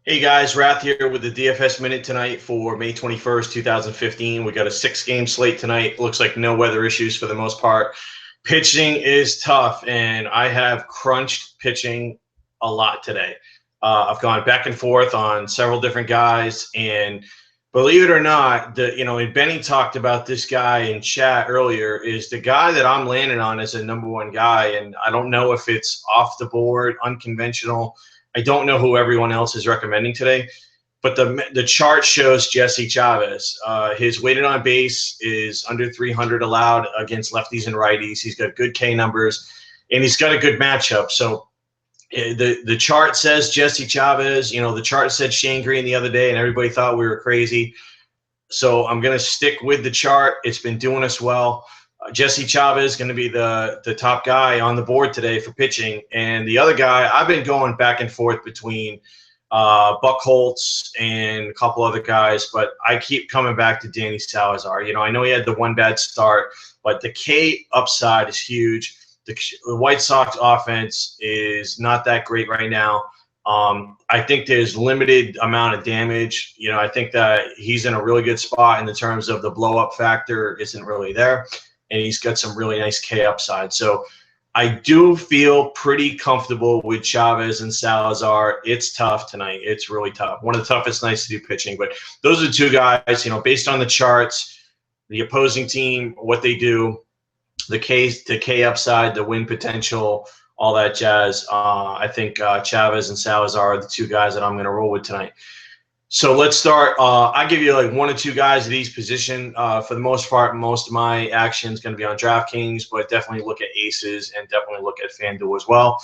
Hey guys, Rath here with the DFS Minute tonight for May 21st, 2015. We got a 6-game slate tonight. Looks like no weather issues for the most part. Pitching is tough, and I have crunched pitching a lot today. I've gone back and forth on several different guys, and believe it or not, and Benny talked about this guy in chat earlier, is the guy that I'm landing on as a number one guy, and I don't know if it's off the board, unconventional. I don't know who everyone else is recommending today, but the chart shows Jesse Chavez. His weighted on base is under 300 allowed against lefties and righties. He's got good K numbers, and he's got a good matchup. So the chart says Jesse Chavez. The chart said Shane Green the other day, and everybody thought we were crazy. So I'm going to stick with the chart. It's been doing us well. Jesse Chavez is going to be the top guy on the board today for pitching. And the other guy, I've been going back and forth between Buck Holtz and a couple other guys, but I keep coming back to Danny Salazar. I know he had the one bad start, but the K upside is huge. The White Sox offense is not that great right now. I think there's limited amount of damage. I think that he's in a really good spot in the terms of the blow-up factor isn't really there. And he's got some really nice K upside. So I do feel pretty comfortable with Chavez and Salazar. It's tough tonight. It's really tough. One of the toughest nights to do pitching. But those are the two guys, based on the charts, the opposing team, what they do, the K upside, the win potential, all that jazz. I think Chavez and Salazar are the two guys that I'm going to roll with tonight. So let's start. I'll give you like one or two guys at each position. For the most part, most of my action is going to be on DraftKings, but definitely look at aces and definitely look at FanDuel as well.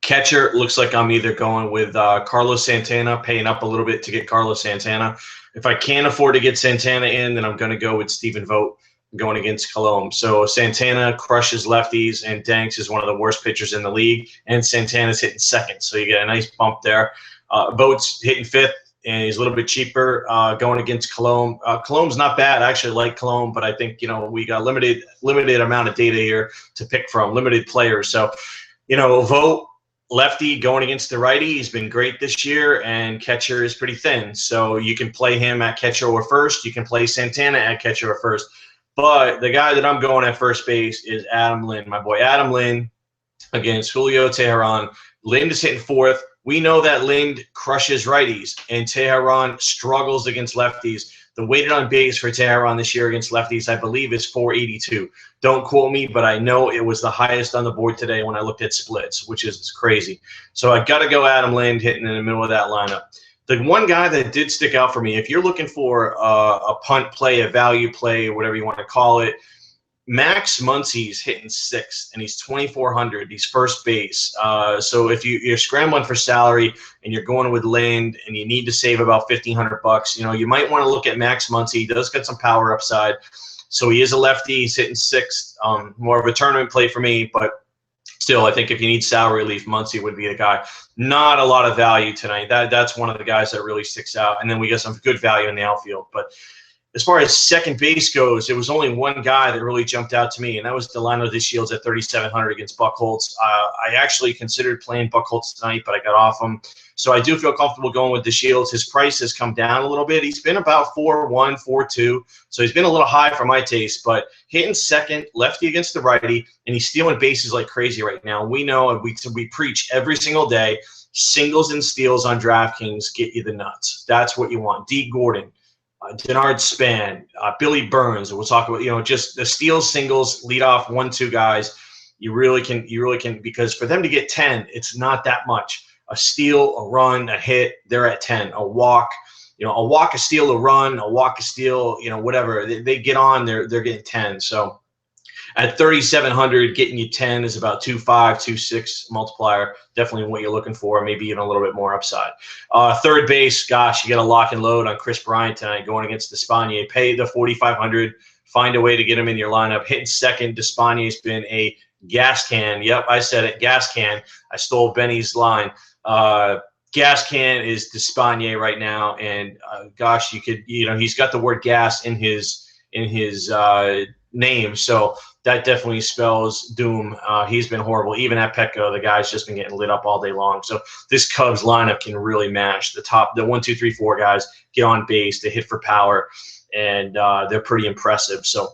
Catcher, looks like I'm either going with Carlos Santana, paying up a little bit to get Carlos Santana. If I can't afford to get Santana in, then I'm going to go with Stephen Vogt going against Colomb. So Santana crushes lefties, and Danks is one of the worst pitchers in the league, and Santana's hitting second. So you get a nice bump there. Vogt's hitting fifth, and he's a little bit cheaper going against Colomb. Colomb's not bad. I actually like Colomb, but I think, we got limited amount of data here to pick from, limited players. So, Vogt, lefty going against the righty. He's been great this year, and catcher is pretty thin. So you can play him at catcher or first. You can play Santana at catcher or first. But the guy that I'm going at first base is Adam Lind, my boy Adam Lind against Julio Teheran. Lind is hitting fourth. We know that Lind crushes righties, and Teheran struggles against lefties. The weighted on base for Teheran this year against lefties, I believe, is 482. Don't quote me, but I know it was the highest on the board today when I looked at splits, which is crazy. So I got to go Adam Lind hitting in the middle of that lineup. The one guy that did stick out for me, if you're looking for a punt play, a value play, whatever you want to call it, Max Muncy's hitting sixth, and he's 2,400. He's first base. So if you're scrambling for salary and you're going with Lind and you need to save about $1,500, you might want to look at Max Muncy. He does get some power upside. So he is a lefty. He's hitting sixth. More of a tournament play for me, but still, I think if you need salary relief, Muncy would be the guy. Not a lot of value tonight. That's one of the guys that really sticks out. And then we got some good value in the outfield. But as far as second base goes, there was only one guy that really jumped out to me, and that was Delano DeShields at 3,700 against Buck Holtz. I actually considered playing Buck Holtz tonight, but I got off him. So I do feel comfortable going with DeShields. His price has come down a little bit. He's been about 4-1, 4-2, so he's been a little high for my taste, but hitting second, lefty against the righty, and he's stealing bases like crazy right now. We know, and we preach every single day, singles and steals on DraftKings get you the nuts. That's what you want. D. Gordon. Denard Span, Billy Burns. We'll talk about, just the steals, singles, lead off 1-2 guys. You really can, because for them to get 10, it's not that much. A steal, a run, a hit, they're at 10. A walk, a steal, a run, a walk, a steal, whatever. They get on, they're getting 10. So at 3,700, getting you 10 is about 2.5, 2.6 multiplier. Definitely what you're looking for, maybe even a little bit more upside. Third base, gosh, you got a lock and load on Chris Bryant tonight going against Despaigne. Pay the 4,500, find a way to get him in your lineup. Hitting second, Despaigne been a gas can. Yep, I said it, gas can. I stole Benny's line. Gas can is Despaigne right now, and gosh, you could, he's got the word gas in his name. So that definitely spells doom. He's been horrible. Even at Petco, the guy's just been getting lit up all day long. So this Cubs lineup can really mash the 1, 2, 3, 4 guys, get on base, they hit for power, and they're pretty impressive. So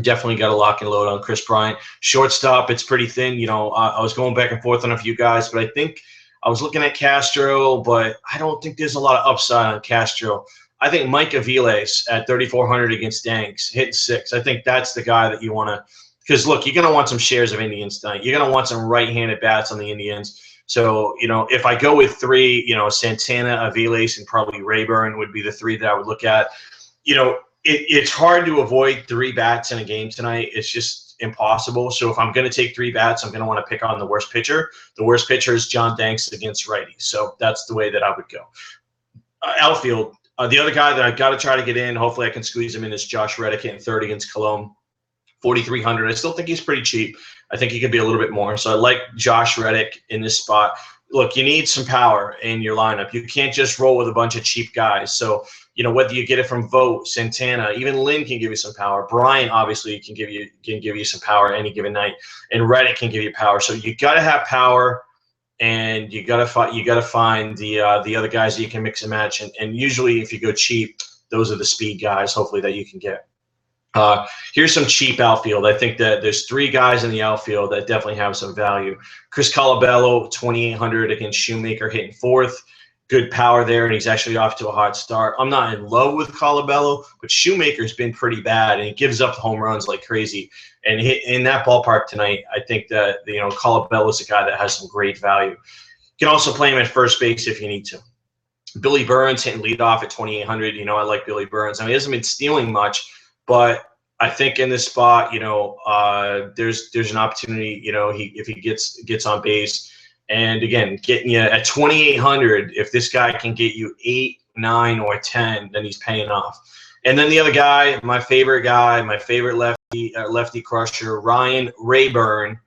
definitely got to lock and load on Chris Bryant. Shortstop, it's pretty thin. You know, I was going back and forth on a few guys, but I think I was looking at Castro, but I don't think there's a lot of upside on Castro. I think Mike Aviles at 3,400 against Danks, hitting 6. I think that's the guy that you want to – because, look, you're going to want some shares of Indians tonight. You're going to want some right-handed bats on the Indians. So, you know, if I go with 3, you know, Santana, Aviles, and probably Rayburn would be the 3 that I would look at. You know, it's hard to avoid 3 bats in a game tonight. It's just impossible. So if I'm going to take 3 bats, I'm going to want to pick on the worst pitcher. The worst pitcher is John Danks against righties. So that's the way that I would go. Outfield. The other guy that I've got to try to get in, hopefully I can squeeze him in, is Josh Reddick hitting 3rd against Cologne, 4,300. I still think he's pretty cheap. I think he could be a little bit more. So I like Josh Reddick in this spot. Look, you need some power in your lineup. You can't just roll with a bunch of cheap guys. So, you know, whether you get it from Vogt, Santana, even Lynn can give you some power. Bryant obviously can give you some power any given night, and Reddick can give you power. So you got to have power. And you gotta find the other guys that you can mix and match. And usually, if you go cheap, those are the speed guys. Hopefully, that you can get. Here's some cheap outfield. I think that there's 3 guys in the outfield that definitely have some value. Chris Colabello, 2,800 against Shoemaker, hitting 4th. Good power there, and he's actually off to a hot start. I'm not in love with Colabello, but Shoemaker's been pretty bad, and he gives up home runs like crazy. And in that ballpark tonight, I think that, you know, Colabello's a guy that has some great value. You can also play him at first base if you need to. Billy Burns hitting leadoff at 2,800. You know, I like Billy Burns. I mean, he hasn't been stealing much, but I think in this spot, you know, there's an opportunity. You know, if he gets on base. And again, getting you at 2,800, if this guy can get you 8, 9, or 10, then he's paying off. And then the other guy, my favorite lefty crusher, Ryan Rayburn.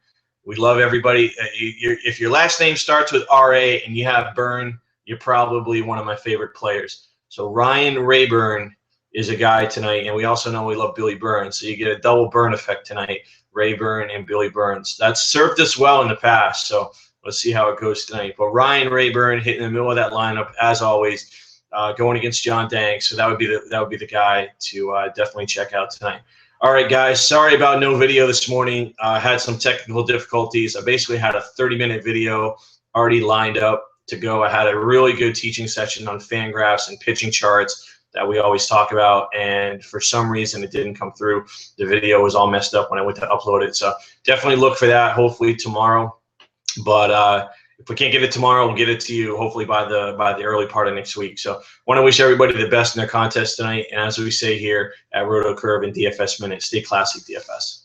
We love everybody. If your last name starts with R-A and you have Burn, you're probably one of my favorite players. So Ryan Rayburn is a guy tonight, and we also know we love Billy Burns. So you get a double burn effect tonight, Rayburn and Billy Burns. That's served us well in the past, so let's see how it goes tonight. But Ryan Rayburn hitting in the middle of that lineup, as always, going against John Danks. So that would be the guy to definitely check out tonight. All right, guys. Sorry about no video this morning. Had some technical difficulties. I basically had a 30-minute video already lined up to go. I had a really good teaching session on fan graphs and pitching charts that we always talk about, and for some reason it didn't come through. The video was all messed up when I went to upload it. So definitely look for that, hopefully tomorrow. But if we can't get it tomorrow, we'll get it to you hopefully by the early part of next week. So want to wish everybody the best in their contest tonight. And as we say here at Roto Curve and DFS Minute, stay classy, DFS.